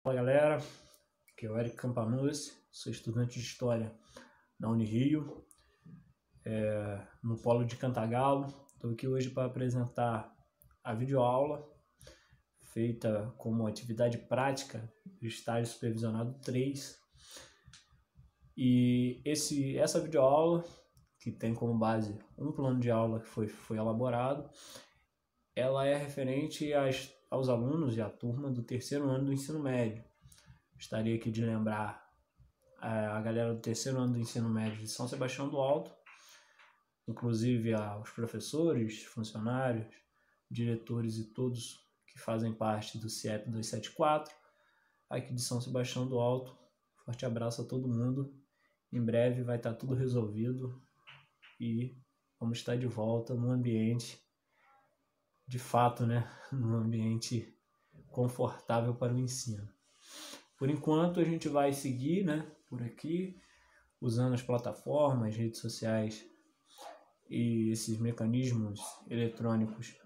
Fala galera, aqui é o Eric Campanuzzi, sou estudante de História na Unirio, no Polo de Cantagalo. Estou aqui hoje para apresentar a videoaula feita como atividade prática do estágio supervisionado 3. E essa videoaula, que tem como base um plano de aula que foi elaborado, ela é referente aos alunos e à turma do terceiro ano do ensino médio. Gostaria aqui de lembrar a galera do terceiro ano do ensino médio de São Sebastião do Alto, inclusive aos professores, funcionários, diretores e todos que fazem parte do CIEP 274, aqui de São Sebastião do Alto. Forte abraço a todo mundo. Em breve vai estar tudo resolvido e vamos estar de volta no ambiente, de fato, num ambiente confortável para o ensino. Por enquanto a gente vai seguir, por aqui, usando as plataformas, redes sociais e esses mecanismos eletrônicos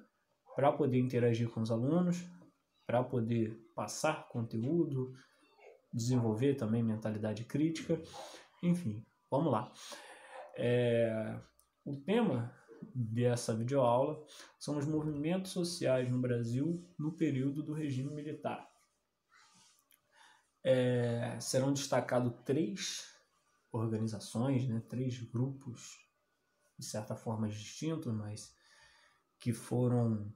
para poder interagir com os alunos, para poder passar conteúdo, desenvolver também mentalidade crítica, enfim, vamos lá. O tema dessa videoaula são os movimentos sociais no Brasil no período do regime militar. Serão destacados 3 organizações, 3 grupos, de certa forma distintos, mas que foram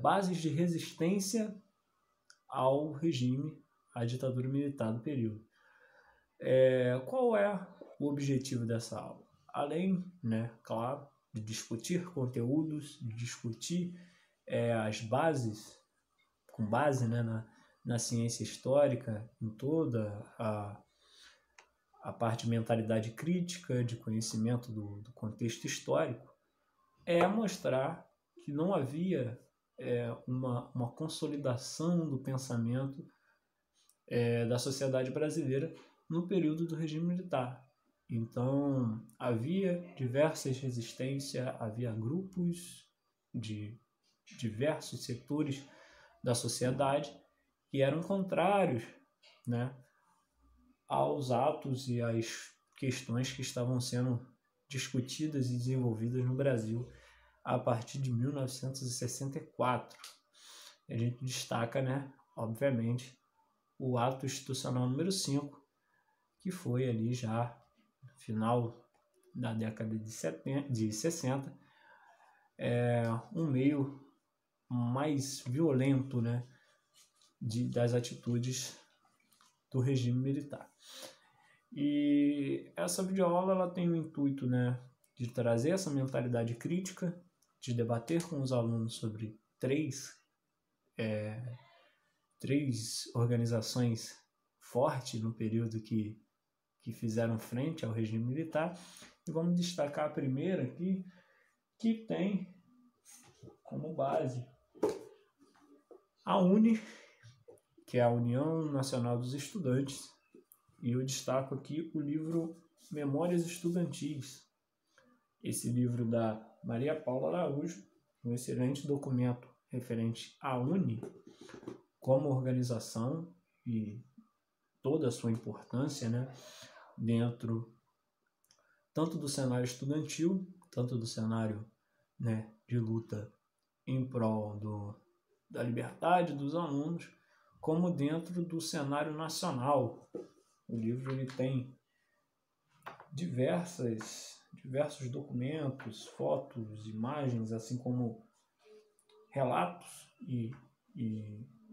bases de resistência ao regime, à ditadura militar do período. Qual é o objetivo dessa aula? Além, claro, de discutir conteúdos, de discutir as bases, com base na ciência histórica, em toda a parte de mentalidade crítica, de conhecimento do contexto histórico, mostrar que não havia uma consolidação do pensamento da sociedade brasileira no período do regime militar. Então, havia diversas resistências, havia grupos de diversos setores da sociedade que eram contrários, aos atos e às questões que estavam sendo discutidas e desenvolvidas no Brasil a partir de 1964. A gente destaca, obviamente, o Ato Institucional número 5, que foi ali já no final da década de 60, um meio mais violento, das atitudes do regime militar. E essa videoaula ela tem o intuito, de trazer essa mentalidade crítica, de debater com os alunos sobre 3 organizações fortes no período que fizeram frente ao regime militar. E vamos destacar a primeira aqui, que tem como base a UNE, que é a União Nacional dos Estudantes, e eu destaco aqui o livro Memórias Estudantis. Esse livro da Maria Paula Araújo, um excelente documento referente à UNE como organização e toda a sua importância, dentro tanto do cenário estudantil, tanto do cenário de luta em prol da liberdade dos alunos, como dentro do cenário nacional. O livro ele tem diversos documentos, fotos, imagens, assim como relatos e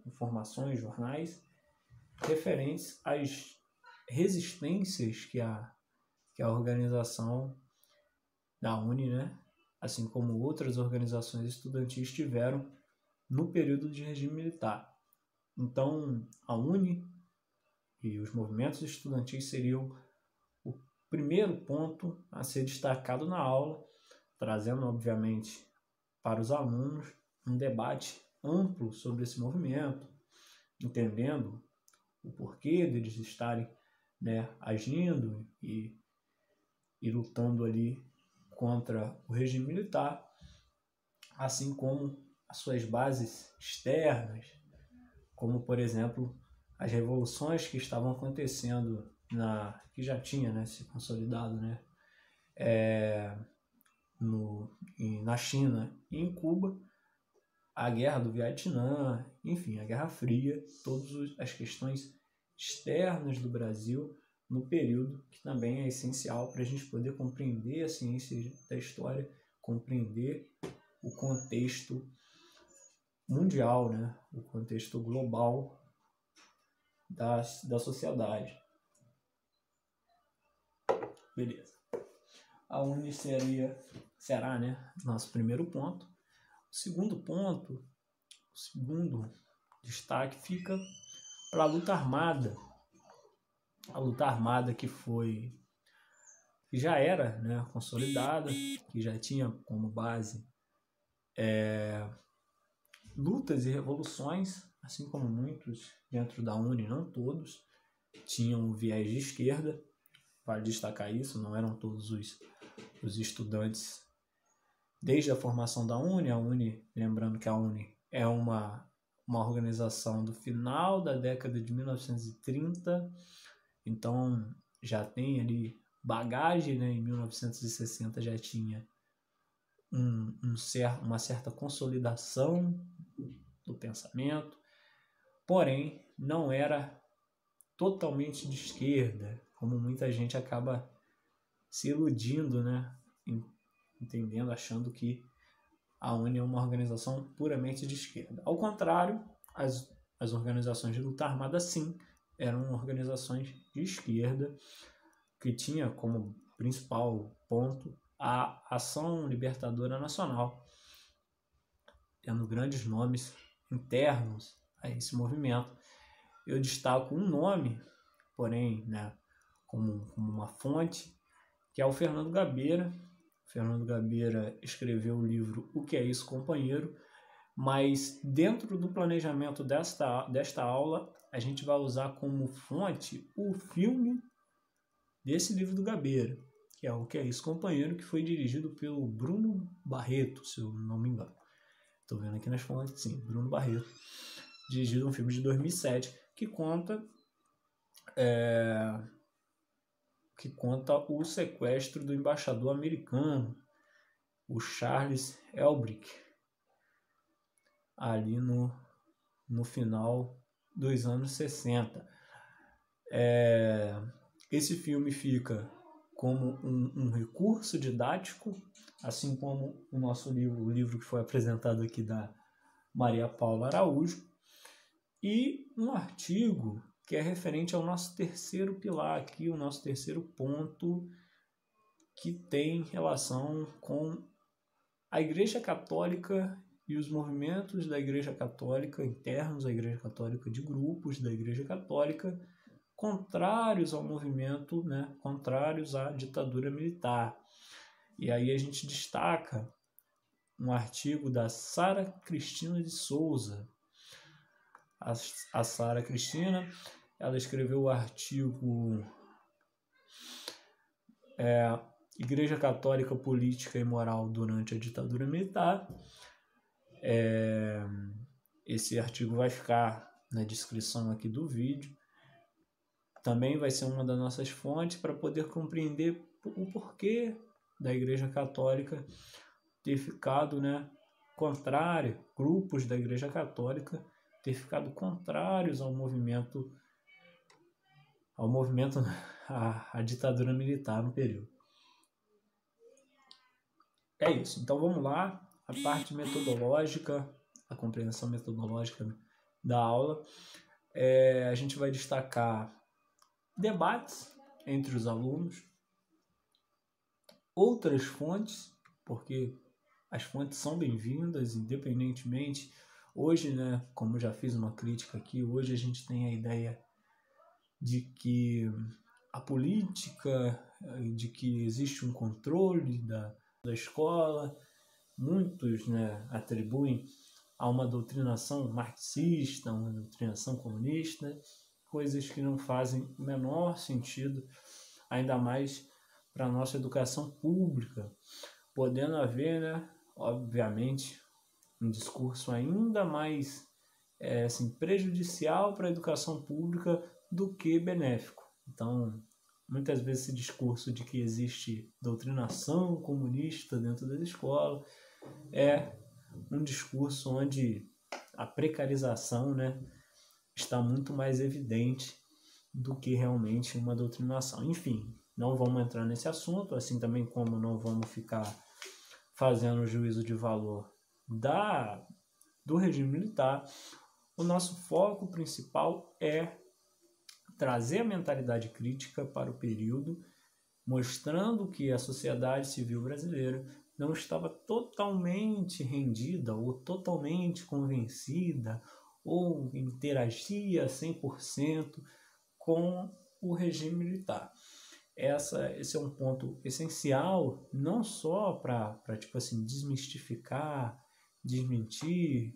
informações, jornais, referentes às resistências que a organização da UNE, assim como outras organizações estudantis, tiveram no período de regime militar. Então, a UNE e os movimentos estudantis seriam o primeiro ponto a ser destacado na aula, trazendo, obviamente, para os alunos um debate amplo sobre esse movimento, entendendo o porquê deles estarem agindo e lutando ali contra o regime militar, assim como as suas bases externas, como, por exemplo, as revoluções que estavam acontecendo, que já tinha, né, se consolidado, né, na China e em Cuba, a guerra do Vietnã, enfim, a Guerra Fria, todas as questões externas do Brasil no período, que também é essencial para a gente poder compreender a ciência da história, compreender o contexto mundial, né? O contexto global da sociedade. Beleza. A UNE será, né, nosso primeiro ponto. O segundo ponto, o segundo destaque fica para a luta armada. A luta armada que já era, né, consolidada, que já tinha como base lutas e revoluções, assim como muitos dentro da UNE, não todos, tinham o viés de esquerda. Vale destacar isso, não eram todos os estudantes desde a formação da UNE. A UNE, lembrando que a UNE é uma organização do final da década de 1930, então já tem ali bagagem, né? Em 1960 já tinha uma certa consolidação do pensamento, porém não era totalmente de esquerda, como muita gente acaba se iludindo, né? Entendendo, achando que a UNE é uma organização puramente de esquerda. Ao contrário, as organizações de luta armada, sim, eram organizações de esquerda, que tinha como principal ponto a Ação Libertadora Nacional, tendo grandes nomes internos a esse movimento. Eu destaco um nome, porém, né, como uma fonte, que é o Fernando Gabeira. Fernando Gabeira escreveu o livro O Que é Isso, Companheiro? Mas dentro do planejamento desta aula, a gente vai usar como fonte o filme desse livro do Gabeira, que é O Que é Isso, Companheiro?, que foi dirigido pelo Bruno Barreto, se eu não me engano. Estou vendo aqui nas fontes, sim, Bruno Barreto. Dirigido um filme de 2007, que conta o sequestro do embaixador americano, o Charles Elbrick, ali no final dos anos 60. Esse filme fica como um recurso didático, assim como o nosso livro, o livro que foi apresentado aqui da Maria Paula Araújo, e um artigo que é referente ao nosso terceiro pilar aqui, o nosso terceiro ponto, que tem relação com a Igreja Católica e os movimentos da Igreja Católica, internos à Igreja Católica, de grupos da Igreja Católica, contrários ao movimento, né, contrários à ditadura militar. E aí a gente destaca um artigo da Sara Cristina de Souza. A Sara Cristina, ela escreveu o artigo Igreja Católica, Política e Moral durante a ditadura militar. Esse artigo vai ficar na descrição aqui do vídeo. Também vai ser uma das nossas fontes para poder compreender o porquê da Igreja Católica ter ficado, né, contrário, grupos da Igreja Católica ter ficado contrários ao movimento à ditadura militar no período. É isso. Então vamos lá, a parte metodológica, a compreensão metodológica da aula. A gente vai destacar debates entre os alunos, outras fontes, porque as fontes são bem-vindas, independentemente. Hoje, né, como já fiz uma crítica aqui, hoje a gente tem a ideia de que a política, de que existe um controle da escola. Muitos, né, atribuem a uma doutrinação marxista, uma doutrinação comunista, coisas que não fazem o menor sentido, ainda mais para a nossa educação pública, podendo haver, né, obviamente, um discurso ainda mais assim, prejudicial para a educação pública do que benéfico. Então, muitas vezes esse discurso de que existe doutrinação comunista dentro das escolas é um discurso onde a precarização, né, está muito mais evidente do que realmente uma doutrinação. Enfim, não vamos entrar nesse assunto, assim também como não vamos ficar fazendo juízo de valor do regime militar. O nosso foco principal é trazer a mentalidade crítica para o período, mostrando que a sociedade civil brasileira não estava totalmente rendida ou totalmente convencida ou interagia 100% com o regime militar. Esse é um ponto essencial, não só para tipo assim, desmistificar, desmentir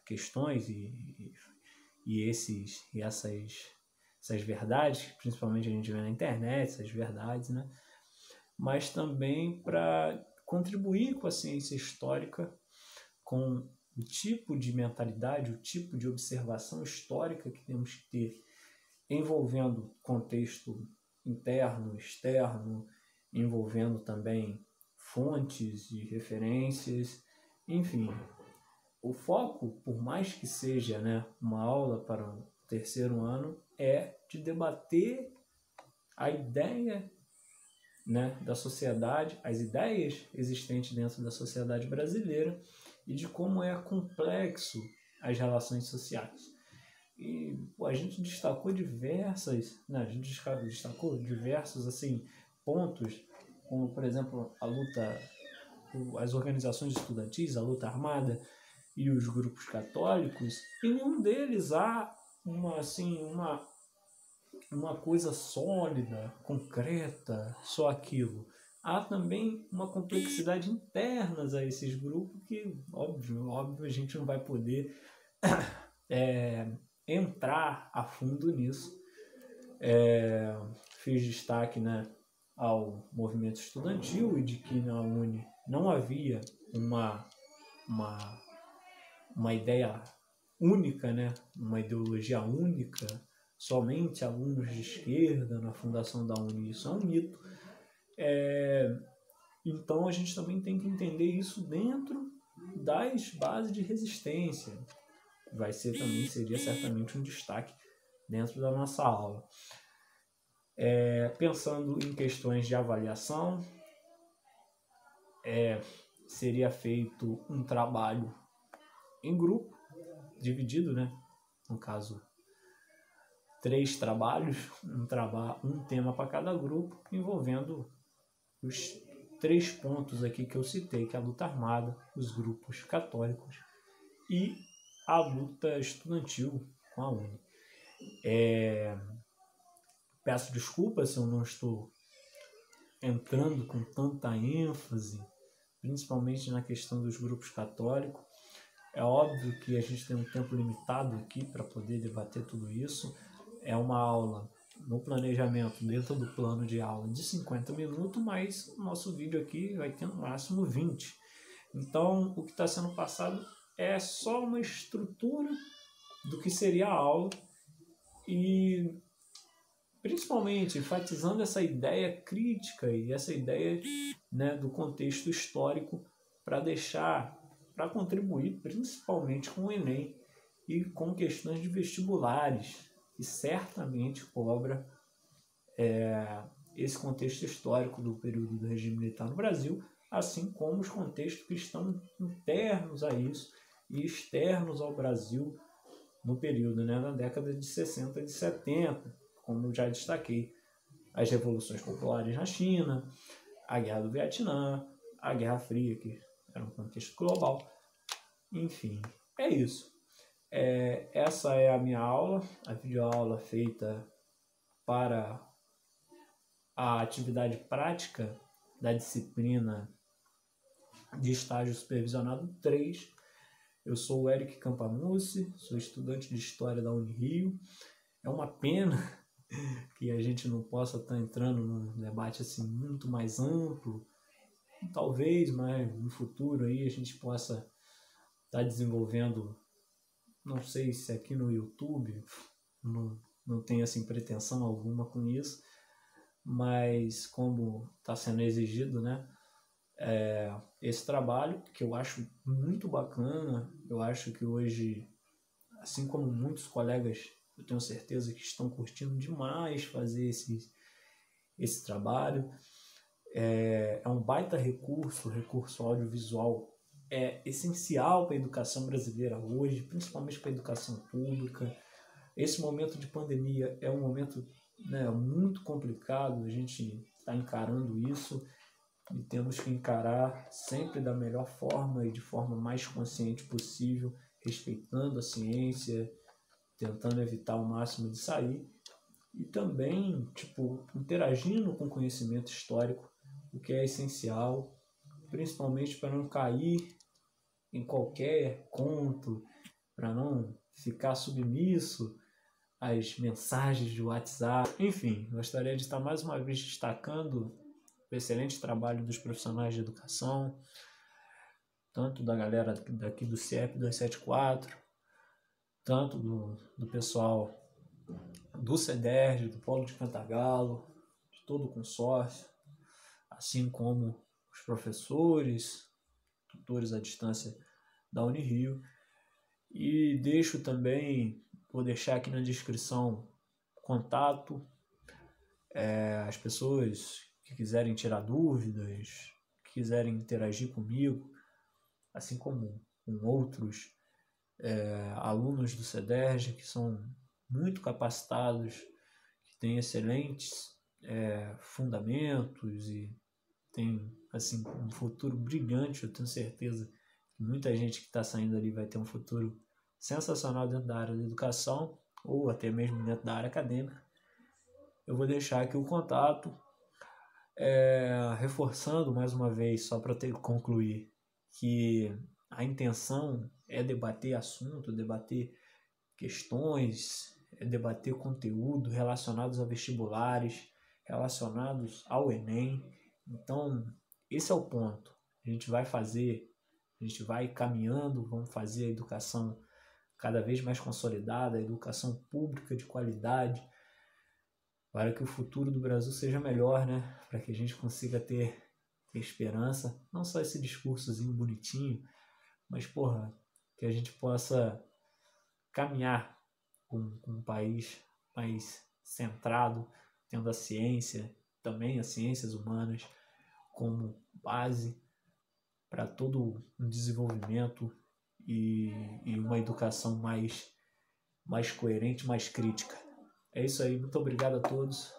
questões e essas verdades, que principalmente a gente vê na internet, essas verdades, né? Mas também para contribuir com a ciência histórica, com o tipo de mentalidade, o tipo de observação histórica que temos que ter, envolvendo contexto interno, externo, envolvendo também fontes e referências, enfim. O foco, por mais que seja, né, uma aula para o terceiro ano, é de debater a ideia, né, da sociedade, as ideias existentes dentro da sociedade brasileira e de como é complexo as relações sociais. E a gente destacou diversos assim, pontos, como, por exemplo, a luta, as organizações estudantis, a luta armada e os grupos católicos. Em nenhum deles há uma coisa sólida, concreta, só aquilo. Há também uma complexidade interna a esses grupos que, óbvio, a gente não vai poder entrar a fundo nisso. Fiz destaque, né, ao movimento estudantil e de que na UNE não havia uma ideia única, né, uma ideologia única, somente alunos de esquerda na fundação da UNE. Isso é um mito. Então a gente também tem que entender isso dentro das bases de resistência. Seria certamente um destaque dentro da nossa aula. Pensando em questões de avaliação, seria feito um trabalho em grupo, dividido, né? No caso, 3 trabalhos, um tema para cada grupo, envolvendo os 3 pontos aqui que eu citei, que é a luta armada, os grupos católicos e a luta estudantil com a UNE. Peço desculpas se eu não estou entrando com tanta ênfase, principalmente na questão dos grupos católicos. É óbvio que a gente tem um tempo limitado aqui para poder debater tudo isso. É uma aula no planejamento, dentro do plano de aula, de 50 minutos, mas o nosso vídeo aqui vai ter no máximo 20. Então, o que está sendo passado é só uma estrutura do que seria a aula e principalmente enfatizando essa ideia crítica e essa ideia, né, do contexto histórico para contribuir principalmente com o Enem e com questões de vestibulares, que certamente cobra esse contexto histórico do período do regime militar no Brasil, assim como os contextos que estão internos a isso e externos ao Brasil no período, né, na década de 60 e de 70, como eu já destaquei, as revoluções populares na China, a Guerra do Vietnã, a Guerra Fria, que era um contexto global. Enfim, é isso. Essa é a minha aula, a videoaula feita para a atividade prática da disciplina de estágio supervisionado 3. Eu sou o Eric Campamucci, sou estudante de História da Unirio. É uma pena que a gente não possa estar entrando num debate assim muito mais amplo. Talvez, mas no futuro aí a gente possa estar desenvolvendo não sei se aqui no YouTube, não tenho assim pretensão alguma com isso, mas como está sendo exigido, né, esse trabalho, que eu acho muito bacana. Eu acho que hoje, assim como muitos colegas, eu tenho certeza que estão curtindo demais fazer esse trabalho. É um baita recurso audiovisual, é essencial para a educação brasileira hoje, principalmente para a educação pública. Esse momento de pandemia é um momento, né, muito complicado, a gente está encarando isso e temos que encarar sempre da melhor forma e de forma mais consciente possível, respeitando a ciência, tentando evitar o máximo de sair e também, tipo, interagindo com conhecimento histórico, o que é essencial, principalmente para não cair em qualquer conto, para não ficar submisso às mensagens de WhatsApp. Enfim, gostaria de estar mais uma vez destacando o excelente trabalho dos profissionais de educação, tanto da galera daqui do CIEP 274, tanto do pessoal do CEDERJ, do Polo de Cantagalo, de todo o consórcio, assim como os professores, tutores à distância da Unirio. E deixo também, vou deixar aqui na descrição, contato, as pessoas que quiserem tirar dúvidas, que quiserem interagir comigo, assim como com outros alunos do CEDERJ, que são muito capacitados, que têm excelentes fundamentos e tem assim um futuro brilhante. Eu tenho certeza que muita gente que está saindo ali vai ter um futuro sensacional dentro da área da educação ou até mesmo dentro da área acadêmica. Eu vou deixar aqui o contato, reforçando mais uma vez, só para concluir, que a intenção é debater assunto, debater questões, debater conteúdo relacionados a vestibulares, relacionados ao Enem. Então, esse é o ponto. A gente vai caminhando, vamos fazer a educação cada vez mais consolidada, a educação pública de qualidade, para que o futuro do Brasil seja melhor, né? Para que a gente consiga ter esperança, não só esse discursozinho bonitinho, mas, que a gente possa caminhar com um país mais centrado, tendo a ciência, também as ciências humanas, como base para todo um desenvolvimento e uma educação mais coerente, mais crítica. É isso aí, muito obrigado a todos.